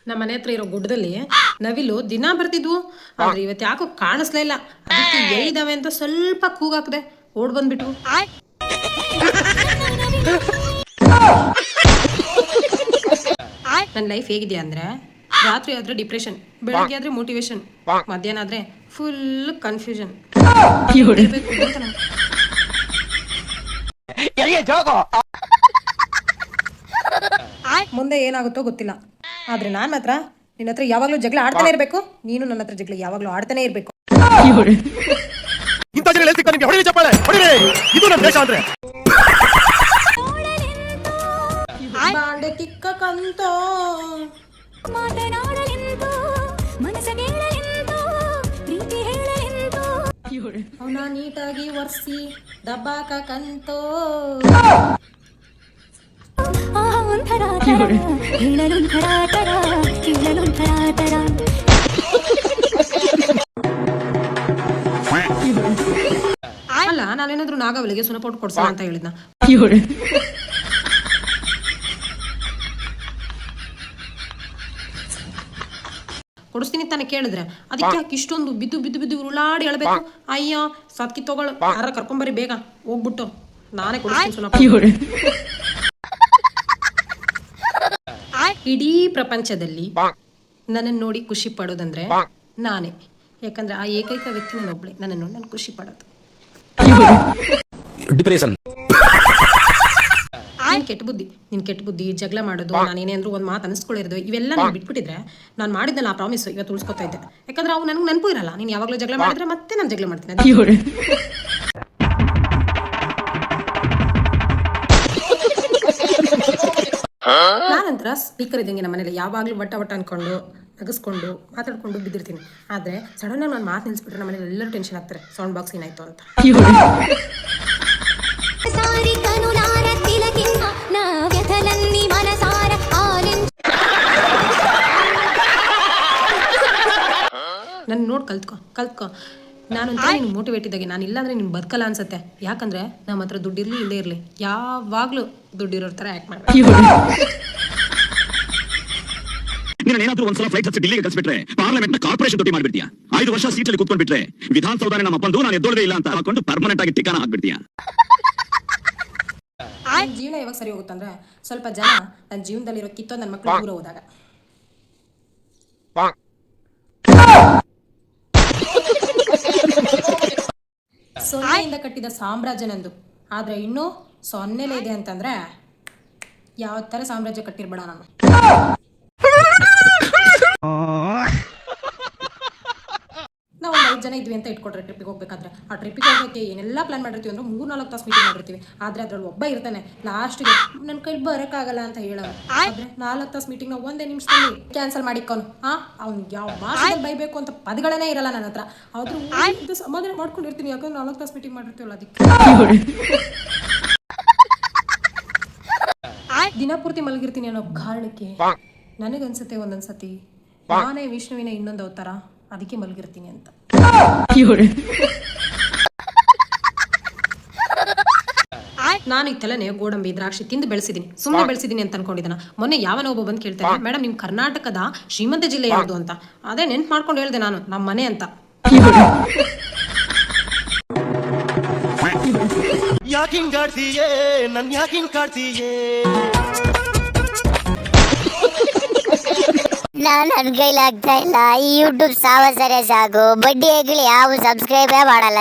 ನಮ್ಮ ಮನೆ ಹತ್ರ ಇರೋ ಗುಡ್ಡದಲ್ಲಿ ನವಿಲು ದಿನ ಬರ್ತಿದ್ವು, ಆದ್ರೆ ಇವತ್ತು ಯಾಕೋ ಕಾಣಿಸ್ಲೇ ಇಲ್ಲ. ಅದಕ್ಕೆ ಎಲ್ಲಿದಾವೆ ಅಂತ ಸ್ವಲ್ಪ ಕೂಗಾಕ್ದೆ, ಓಡ್ ಬಂದ್ಬಿಟ್ವು. ನನ್ನ ಲೈಫ್ ಹೇಗಿದೆಯಾ ಅಂದ್ರೆ, ರಾತ್ರಿ ಆದ್ರೆ ಡಿಪ್ರೆಷನ್, ಬೆಳಗ್ಗೆ ಆದ್ರೆ ಮೋಟಿವೇಶನ್, ಮಧ್ಯಾಹ್ನ ಆದ್ರೆ ಫುಲ್ ಕನ್ಫ್ಯೂಷನ್. ಮುಂದೆ ಏನಾಗುತ್ತೋ ಗೊತ್ತಿಲ್ಲ, ಆದ್ರೆ ನಾನ್ ಮಾತ್ರ ನಿನ್ನ ಹತ್ರ ಯಾವಾಗ್ಲೂ ಜಗಳ ಆಡ್ತಾನೆ ಇರ್ಬೇಕು, ನೀನು ನನ್ನ ಹತ್ರ ಜಗಳ ಯಾವಾಗ್ಲೂ ಆಡ್ತಾನೆ ಇರ್ಬೇಕು. ಬಾಂಡೆ ತಿಕ್ಕಕಂತೋ ಅವನ ನೀಟಾಗಿ ಒರ್ಸಿ ದಬ್ಬಾಕಂತೋ. ಅಲ್ಲ, ನಾನೇನಾದ್ರೂ ನಾಗವಲಿಗೆ ಸುನಪೋಟ್ ಕೊಡ್ಸೋಣ ಅಂತ ಹೇಳಿದ್ನ? ಕೊಡಿಸ್ತೀನಿ ತಾನೆ ಕೇಳಿದ್ರೆ, ಅದಕ್ಕೆ ಯಾಕೆ ಇಷ್ಟೊಂದು ಬಿದ್ದು ಬಿದ್ದು ಬಿದ್ದು ಉರುಳಾಡಿ ಹೇಳ್ಬೇಕು? ಅಯ್ಯೋ ಸತ್ಕಿ ತಗೊಳ್ಳು, ಯಾರ ಕರ್ಕೊಂಬರಿ ಬೇಗ ಹೋಗ್ಬಿಟ್ಟು, ನಾನೇ ಕೊಡಿಸ್ತೀನಿ ಸುನಪ. ಇಡೀ ಪ್ರಪಂಚದಲ್ಲಿ ನನ್ನನ್ನು ನೋಡಿ ಖುಷಿ ಪಡೋದಂದ್ರೆ ನಾನೇ, ಯಾಕಂದ್ರೆ ಆ ಏಕೈಕ ವ್ಯಕ್ತಿ ನನ್ನೊಬ್ಳೆ ನನ್ನನ್ನು ನೋಡಿ ನಾನು ಖುಷಿ ಪಡೋದು. ನಿನ್ ಕೆಟ್ಟ ಬುದ್ಧಿ, ಜಗಳ ಮಾಡೋದು, ನಾನೇನೇ ಅಂದ್ರೂ ಒಂದ್ ಮಾತು ಅನಿಸ್ಕೊಳ್ಳಿರೋದು, ಇವೆಲ್ಲ ನಾನು ಬಿಟ್ಬಿಟ್ಟಿದ್ರೆ ನಾನು ಮಾಡಿದ್ನಲ್ಲ ಆ ಪ್ರಾಮಿಸ್ ಇವತ್ತು ಉಳಿಸ್ಕೊತಾ ಇದ್ದೆ. ಯಾಕಂದ್ರೆ ಅವು ನನಗೆ ನೆನಪು ಇರಲ್ಲ. ನೀನ್ ಯಾವಾಗ್ಲೂ ಜಗಳ ಮಾಡಿದ್ರೆ ಮತ್ತೆ ನಾನು ಜಗಳ ಮಾಡ್ತೀನಿ. ನಾನಂತರ ಸ್ಪೀಕರ್ ಇದ್ದಂಗೆ ನಮ್ಮ ಮನೇಲಿ ಯಾವಾಗ್ಲೂ ವಟ ವಟ ಅನ್ಕೊಂಡು ನಗಸ್ಕೊಂಡು ಮಾತಾಡ್ಕೊಂಡು ಬಿದ್ದಿರ್ತೀನಿ. ಆದ್ರೆ ಸಡನ್ ಆಗಿ ನಾನು ಮಾತು ನಿಲ್ಸ್ಬಿಟ್ರೆ ನಮ್ಮ ಮನೇಲಿ ಎಲ್ಲರೂ ಟೆನ್ಷನ್ ಆಗ್ತಾರೆ, ಸೌಂಡ್ ಬಾಕ್ಸ್ ಏನಾಯ್ತು ಅಂತ. ನನ್ನ ನೋಡಿ ಕಲ್ತ್ಕೊ. ನಾನಂತ ನೀನು ಮೋಟಿವೇಟ್ ಇದ್ದಾಗೆ, ನಾನು ಇಲ್ಲಾಂದ್ರೆ ನೀನು ಬದುಕಲ್ಲ ಅನ್ಸತ್ತೆ. ಯಾಕಂದ್ರೆ ನಮ್ಮ ಹತ್ರ ದುಡ್ಡಿರ್ಲಿ ಇಲ್ಲೇ ಇರ್ಲಿ, ಯಾವಾಗ್ಲೂ ದುಡ್ಡಿರೋರ್ ತರ ಆಕ್ಟ್ ಮಾಡ್ಬೇಕು. ಏನಾದ್ರೂ ಒಂದ್ಸಲ ಫ್ಲೈಟ್ ಹಚ್ಚಿ ಡಿಲ್ಲಿಗೆ ಕಳಿಸ್ಬಿಟ್ರೆ ಪಾರ್ಲಿಮೆಂಟ್ ನ ಕಾರ್ಪೊರೇಷನ್ ತೊಟ್ಟಿ ಮಾಡ್ಬಿಡ್ತೀಯ. 5 ವರ್ಷ ಸೀಟಲ್ಲಿ ಕೂತ್ಕೊಂಡ್ಬಿಟ್ರೆ ವಿಧಾನಸೌಧನೇ ನಮ್ಮ ಅಪ್ಪಂದು, ನಾನು ಎದ್ದೊಳದೇ ಇಲ್ಲ ಅಂತ ಹಾಕೊಂಡು ಪರ್ಮನೆಂಟ್ ಆಗಿ ಟಿಕಾನ ಹಾಕ್ಬಿಡ್ತೀಯ. ಜೀವನ ಯಾವಾಗ ಸರಿ ಹೋಗುತ್ತಂದ್ರೆ, ಸ್ವಲ್ಪ ಜನ ನನ್ನ ಜೀವನದಲ್ಲಿರೋ ಕಿತ್ತೋ ನನ್ನ ಮಕ್ಕಳು ದೂರ ಹೋದಾಗ. ಸೊನ್ನೆಯಿಂದ ಕಟ್ಟಿದ ಸಾಮ್ರಾಜ್ಯ ನಂದು, ಆದ್ರೆ ಇನ್ನೂ ಸೊನ್ನೆಲೇ ಇದೆ ಅಂತಂದ್ರೆ ಯಾವ ತರ ಸಾಮ್ರಾಜ್ಯ ಕಟ್ಟಿರ್ಬೇಡ ನಾನು. ನಾವು 5 ಜನ ಇದ್ವಿ ಅಂತ ಇಟ್ಕೊಟ್ರೆ ಟ್ರಿಪ್ಪಿಗೆ ಹೋಗ್ಬೇಕಾದ್ರೆ, ಆ ಟ್ರಿಪ್ಪಿಗೆ ಹೋಗೋಕ್ಕೆ ಏನೆಲ್ಲ ಪ್ಲಾನ್ ಮಾಡಿರ್ತೀವಿ ಅಂದ್ರೆ 3-4 ತಾಸು ಮೀಟಿಂಗ್ ಮಾಡಿರ್ತೀವಿ. ಆದ್ರೆ ಅದ್ರಲ್ಲಿ ಒಬ್ಬ ಇರ್ತಾನೆ ಲಾಸ್ಟ್ಗೆ ನನ್ನ ಕೈಲಿ ಬರೋಕ್ಕಾಗಲ್ಲ ಅಂತ ಹೇಳೋನು. ಆದ್ರೆ 4 ತಾಸು ಮೀಟಿಂಗ್ ನಾವು 1 ನಿಮಿಷದಲ್ಲಿ ಕ್ಯಾನ್ಸಲ್ ಮಾಡಿಕೋನು. ಅವ್ನಿಗೆ ಯಾವ ಭಾಷೆಯಲ್ಲಿ ಬೈಬೇಕು ಅಂತ ಪದಗಳೇ ಇರಲ್ಲ ನನ್ನ ಹತ್ರ. ಆದ್ರೂ ಸಮಾಧಾನ ಮಾಡ್ಕೊಂಡಿರ್ತೀನಿ, ಯಾಕಂದ್ರೆ 4 ತಾಸು ಮೀಟಿಂಗ್ ಮಾಡಿರ್ತೀವಲ್ಲ ಅದಕ್ಕೆ. ದಿನ ಪೂರ್ತಿ ಮಲಗಿರ್ತೀನಿ ಅನ್ನೋ ಕಾರಣಕ್ಕೆ ನನಗನ್ಸುತ್ತೆ ಒಂದೊಂದ್ಸತಿ ನಾನೇ ವಿಷ್ಣುವಿನ ಇನ್ನೊಂದು ಅವತಾರ, ಅದಕ್ಕೆ ಮಲಗಿರ್ತೀನಿ ಅಂತ. ನಾನು ಈ ತಲೆನೆ ಗೋಡಂಬಿ ದ್ರಾಕ್ಷಿ ತಿಂದು ಬೆಳೆಸಿದೀನಿ, ಸುಮ್ಮನೆ ಬೆಳೆಸಿದೀನಿ ಅಂತ ಅನ್ಕೊಂಡಿದ್ದಾನ. ಮೊನ್ನೆ ಯಾವನೋ ಒಬ್ಬ ಬಂದು ಕೇಳ್ತಾನೆ, ಮೇಡಮ್ ನಿಮ್ ಕರ್ನಾಟಕದ ಶ್ರೀಮಂತ ಜಿಲ್ಲೆ ಯಾವುದು ಅಂತ. ಅದೇ ನೆನ್ಪು ಮಾಡ್ಕೊಂಡು ಹೇಳ್ದೆ ನಾನು, ನಮ್ಮ ಮನೆ ಅಂತ. ನನ್ನ ಕೈಲಾಗ್ತಾ ಇಲ್ಲ, ಈ ಯೂಟ್ಯೂಬ್ ಸಾವಸರೆ ಸಾಕು. ಬಡ್ಡಿ ಆಗ್ಲಿ ಯಾವ ಸಬ್ಸ್ಕ್ರೈಬೇ ಮಾಡಲ್ಲ.